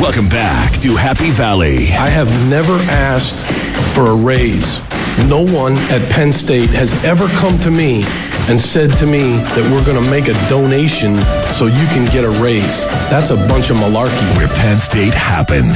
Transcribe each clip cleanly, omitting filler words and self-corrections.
Welcome back to Happy Valley. I have never asked for a raise. No one at Penn State has ever come to me and said to me that we're going to make a donation so you can get a raise. That's a bunch of malarkey. Where Penn State happens.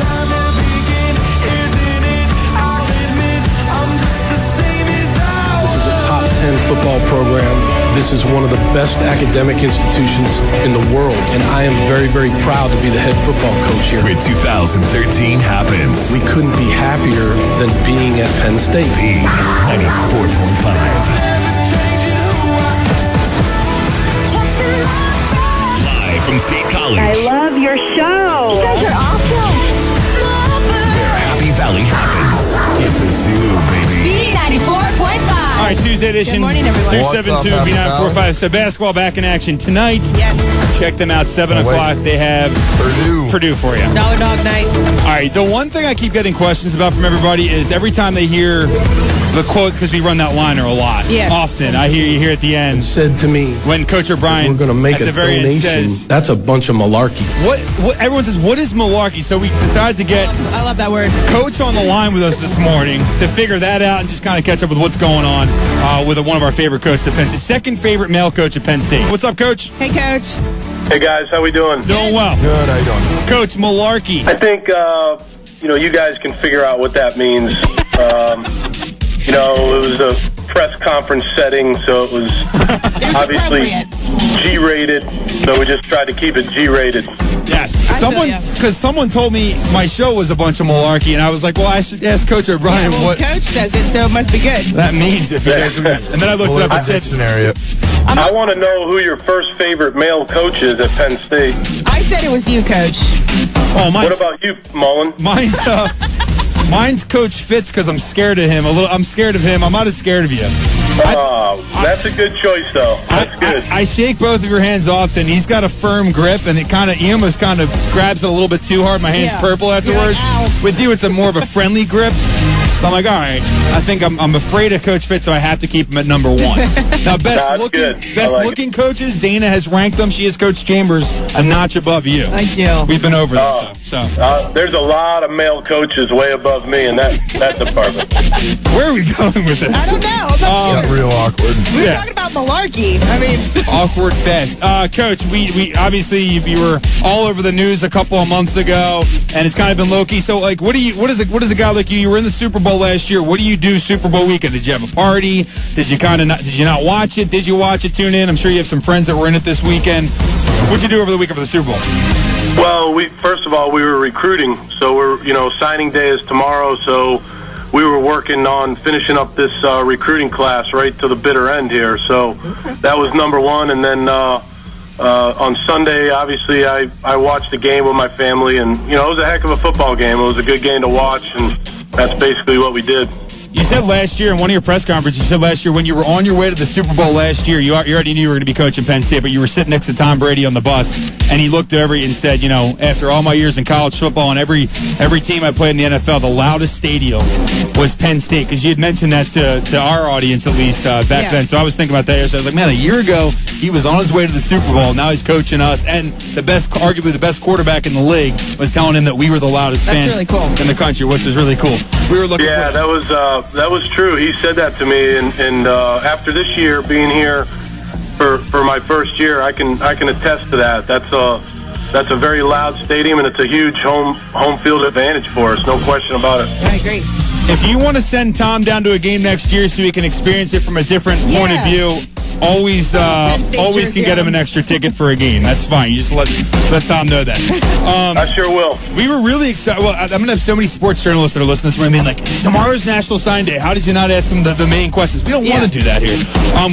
This is a top 10 football program. This is one of the best academic institutions in the world, and I am very, very proud to be the head football coach here. Where 2013 happens. We couldn't be happier than being at Penn State. B94.5. Live from State College. I love your show. You guys are awesome. Where Happy Valley happens. It's the zoo, baby. B94.5. All right, Tuesday edition. Good morning, everyone. 272 B945. So basketball back in action tonight. Yes. Check them out, 7 o'clock. They have Purdue for you. Dollar Dog Night. All right, the one thing I keep getting questions about from everybody is every time they hear the quote, because we run that liner a lot. Yes. Often. I hear you here at the end. Said to me, when Coach O'Brien we're going to make at a the very end donation. says, That's a bunch of malarkey. what everyone says, what is malarkey? So we decided to get I love that word. Coach on the line with us this morning to figure that out and just kind of catch up with what's going on with one of our favorite coaches at Penn State. Second favorite male coach at Penn State. What's up, Coach? Hey, Coach. Hey guys, how we doing? Doing well. Good, how you doing? Coach, malarkey. I think you guys can figure out what that means. It was a press conference setting, so it was obviously G-rated. So we just tried to keep it G-rated. Yes. Because someone told me my show was a bunch of malarkey, and I was like, well, I should ask Coach O'Brien what Coach says it, so it must be good. that means if he doesn't. And then I looked it up and said, scenario. I want to know who your first favorite male coach is at Penn State. I said it was you, Coach. oh, What about you, Mullen? Mine's Coach Fitz because I'm scared of him. I'm scared of him. I'm not as scared of you. That's a good choice, though. That's good. I shake both of your hands often. He's got a firm grip, and he almost kind of grabs it a little bit too hard. My hand's purple afterwards. Like, with you, it's more of a friendly grip. So I'm like, all right, I think I'm afraid of Coach Fitz, so I have to keep him at number one. Now, best looking coaches, Dana has ranked them. She has Coach Chambers a notch above you. I do. We've been over that, though. So there's a lot of male coaches way above me in that department. where are we going with this? I don't know. I'm not sure. Real awkward. We were talking about malarkey. I mean, Awkward fest. Coach, we obviously you were all over the news a couple of months ago, and it's kind of been low key. So, like, what is a guy like you? You were in the Super Bowl last year. What do you do Super Bowl weekend? Did you have a party? Did you not watch it? Did you watch it? Tune in. I'm sure you have some friends that were in it this weekend. What'd you do over the weekend for the Super Bowl? Well, first of all, we were recruiting, so we're signing day is tomorrow, so we were working on finishing up this recruiting class right to the bitter end here. So that was number one, and then on Sunday, obviously, I watched the game with my family, and it was a heck of a football game. It was a good game to watch, and that's basically what we did. You said last year in one of your press conferences, when you were on your way to the Super Bowl last year, you already knew you were going to be coaching Penn State, but you were sitting next to Tom Brady on the bus, and he looked over you and said, after all my years in college football and every team I played in the NFL, the loudest stadium was Penn State, because you had mentioned that to our audience at least back then. So I was thinking about that. So I was like, man, a year ago, he was on his way to the Super Bowl. Now he's coaching us, and arguably the best quarterback in the league was telling him that we were the loudest fans in the country, which was really cool. We were looking that was true. He said that to me, and after this year being here for my first year, I can attest to that. That's a very loud stadium, and it's a huge home field advantage for us. No question about it. I agree. If you want to send Tom down to a game next year so he can experience it from a different point of view, always can get him an extra ticket for a game. That's fine. You just let Tom know that. I sure will. We were really excited. Well, I'm going to have so many sports journalists that are listening to this morning being like, tomorrow's National Sign Day. How did you not ask them the main questions? We don't want to do that here.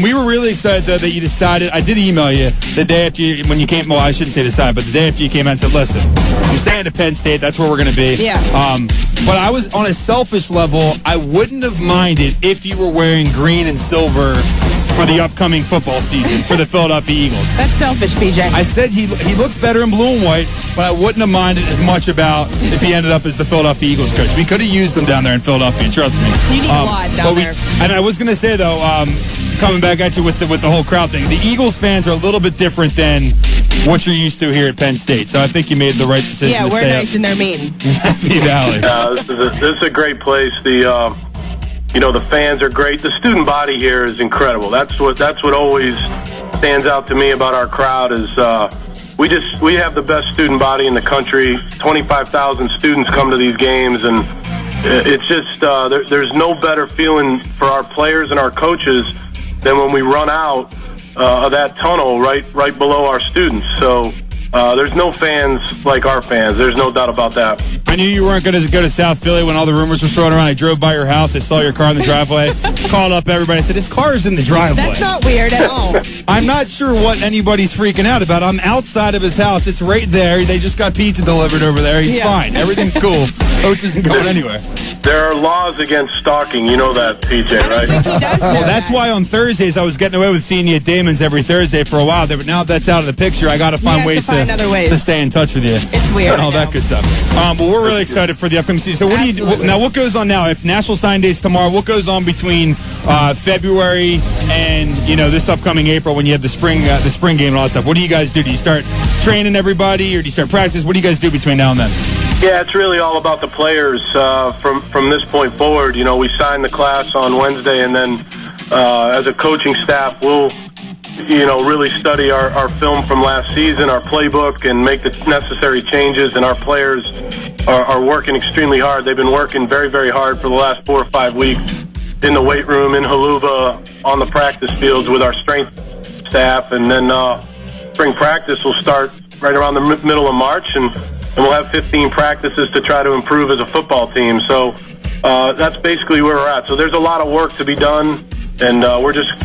We were really excited, though, that you decided. I did email you the day after when you came. Well, I shouldn't say decide, but the day after you came out and said, listen, I'm staying at Penn State. That's where we're going to be. Yeah. But I was, on a selfish level, I wouldn't have minded if you were wearing green and silver for the upcoming football season for the Philadelphia Eagles. That's selfish, PJ. I said he looks better in blue and white, but I wouldn't have minded as much about if he ended up as the Philadelphia Eagles coach. We could have used him down there in Philadelphia, trust me. You need a lot down there. And I was going to say, though, coming back at you with the whole crowd thing, the Eagles fans are a little bit different than what you're used to here at Penn State. So I think you made the right decision. Yeah, to we're stay nice and they're mean. Happy Valley. This is a great place. The fans are great. The student body here is incredible. That's what always stands out to me about our crowd is we have the best student body in the country. 25,000 students come to these games, and it's just there's no better feeling for our players and our coaches than when we run out of that tunnel right below our students. So there's no fans like our fans. There's no doubt about that. I knew you weren't going to go to South Philly when all the rumors were thrown around. I drove by your house. I saw your car in the driveway. Called up everybody. I said, his car is in the driveway. That's not weird at all. I'm not sure what anybody's freaking out about. I'm outside of his house. It's right there. They just got pizza delivered over there. He's fine. Everything's cool. Coach isn't going anywhere. There are laws against stalking. You know that, PJ, right? He does know Well, that's why on Thursdays I was getting away with seeing you at Damon's every Thursday for a while. But now that's out of the picture, I got to find ways to stay in touch with you. It's weird. And all that good stuff. But we're really excited for the upcoming season. So what do you now? What goes on now? If National Sign Day is tomorrow, what goes on between February and this upcoming April when you have the spring game and all that stuff? What do you guys do? Do you start training everybody, or do you start practice? What do you guys do between now and then? Yeah, it's really all about the players from this point forward. We sign the class on Wednesday, and then as a coaching staff, we'll really study our film from last season, our playbook, and make the necessary changes. And our players are working extremely hard. They've been working very, very hard for the last 4 or 5 weeks in the weight room, in Haluva, on the practice fields with our strength staff. And then spring practice will start right around the middle of March, and we'll have 15 practices to try to improve as a football team. So that's basically where we're at. So there's a lot of work to be done. And we're just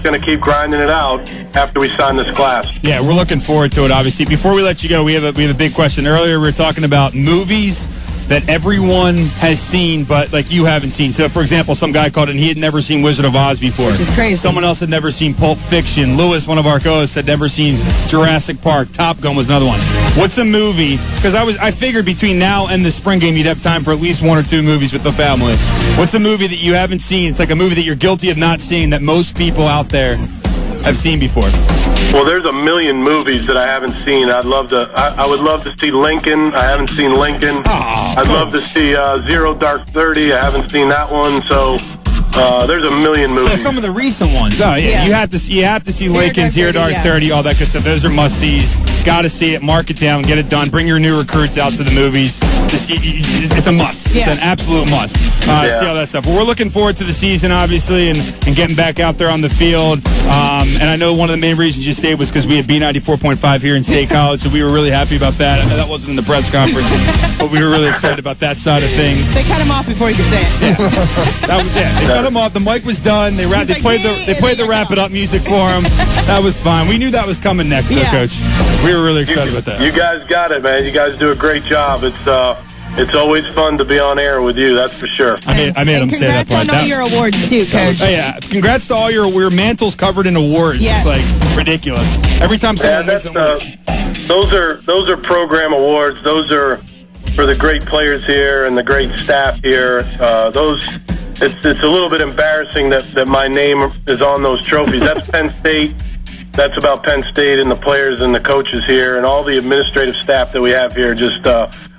going to keep grinding it out after we sign this class. Yeah, we're looking forward to it, obviously. Before we let you go, we have a big question. Earlier we were talking about movies that everyone has seen, but like you haven't seen. So, for example, some guy called in, he had never seen Wizard of Oz before. Which is crazy. Someone else had never seen Pulp Fiction. Lewis, one of our co-hosts, had never seen Jurassic Park. Top Gun was another one. What's a movie? Because I figured between now and the spring game you'd have time for at least 1 or 2 movies with the family. What's a movie that you haven't seen? It's like a movie that you're guilty of not seeing that most people out there have seen before. Well, there's a million movies that I haven't seen. I would love to see Lincoln. I haven't seen Lincoln. I'd love to see Zero Dark 30. I haven't seen that one. So there's a million movies. So some of the recent ones. Oh yeah. You have to see Lincoln, Zero Dark 30, all that good stuff. Those are must-sees. Got to see it. Mark it down. Get it done. Bring your new recruits out to the movies. It's a must. It's an absolute must. See all that stuff. Well, we're looking forward to the season, obviously, and getting back out there on the field. And I know one of the main reasons you stayed was because we had B94.5 here in State College, so we were really happy about that. I know that wasn't in the press conference, but we were really excited about that side of things. They cut him off before he could say it. They cut him off. The mic was done. They played the wrap it up music for him. That was fine. We knew that was coming next, though, Coach. We were really excited about that. You guys got it, man. You guys do a great job. It's always fun to be on air with you, that's for sure. I made him say that part. Congrats on all your awards, too, Coach. Yeah, congrats to all your mantles covered in awards. Yes. It's like ridiculous. Every time someone makes an award. Those are program awards. Those are for the great players here and the great staff here. It's a little bit embarrassing that my name is on those trophies. That's Penn State. That's about Penn State and the players and the coaches here and all the administrative staff that we have here.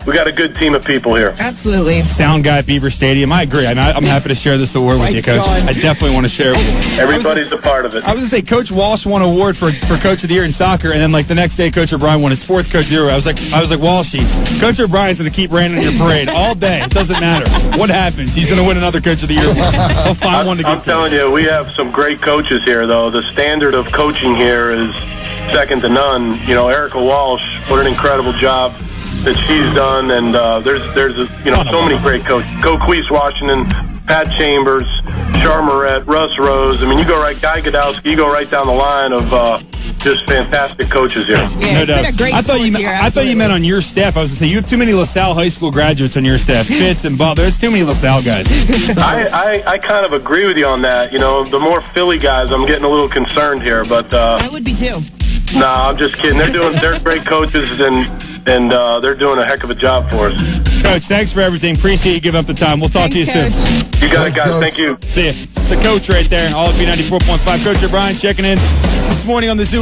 We got a good team of people here. Absolutely. Sound guy at Beaver Stadium. I agree. I'm happy to share this award with you, Coach. God. I definitely want to share it with you. Everybody's a part of it. I was going to say, Coach Walsh won an award for Coach of the Year in soccer, and then, like, the next day, Coach O'Brien won his 4th Coach of the Year. I was like, Walshy, Coach O'Brien's going to keep raining on your parade all day. It doesn't matter. What happens? He's going to win another Coach of the Year. He'll find one to give to. I'm telling you, we have some great coaches here, though. The standard of coaching here is second to none. Erica Walsh, what an incredible job that she's done, and there's so many great coaches. Coquise Washington, Pat Chambers, Char Moret, Russ Rose. I mean, Guy Godowski, you go right down the line of just fantastic coaches here. Yeah, it's been a great I thought you meant on your staff. I was going to say, you have too many LaSalle High School graduates on your staff. Fitz and Bob. There's too many LaSalle guys. I kind of agree with you on that. The more Philly guys, I'm getting a little concerned here, but I would be too. No, I'm just kidding. They're great coaches, and they're doing a heck of a job for us. Coach, thanks for everything. Appreciate you giving up the time. We'll talk to you soon. You got it, guys. Thank you. See you. It's the coach right there. All of B94.5. Coach O'Brien checking in this morning on the Zoo.